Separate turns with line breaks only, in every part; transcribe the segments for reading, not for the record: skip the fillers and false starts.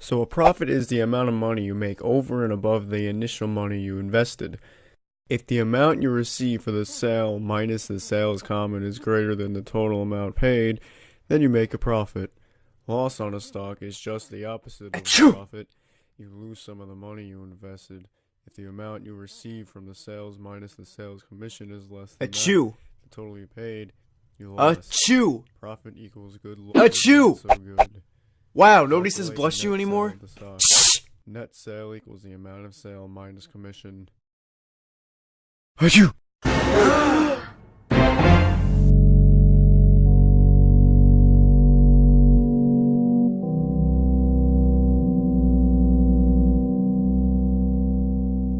So a profit is the amount of money you make over and above the initial money you invested. If the amount you receive for the sale minus the sales common is greater than the total amount paid, then you make a profit. Loss on a stock is just the opposite of
Achoo!
profit. You lose some of the money you invested. If the amount you receive from the sales minus the sales commission is less than
Achoo!
the total you paid, you lost.
Achoo!
Profit equals good loss.
Achoo!
So good.
Wow, nobody says
Calculate the
bless you
net
anymore?
sale of the stock. Net sale equals the amount of sale minus commission.
Achoo!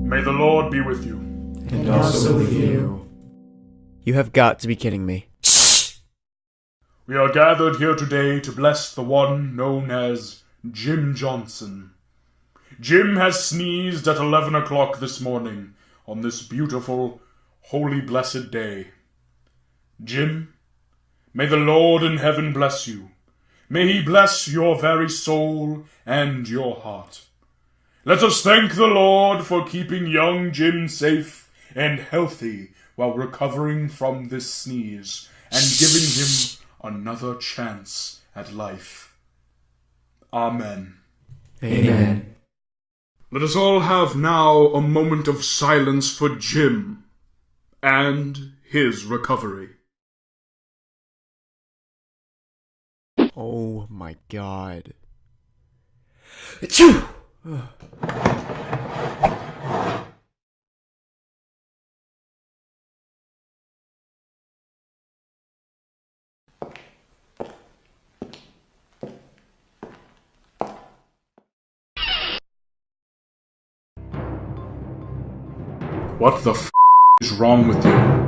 May the Lord be with you.
And also with you.
You have got to be kidding me.
We are gathered here today to bless the one known as Jim Johnson. Jim has sneezed at 11 o'clock this morning on this beautiful, holy, blessed day. Jim, may the Lord in heaven bless you. May he bless your very soul and your heart. Let us thank the Lord for keeping young Jim safe and healthy while recovering from this sneeze and giving him another chance at life. Amen.
Amen.
Let us all have now a moment of silence for Jim and his recovery.
Oh my god.
Achoo!
What the f*** is wrong with you?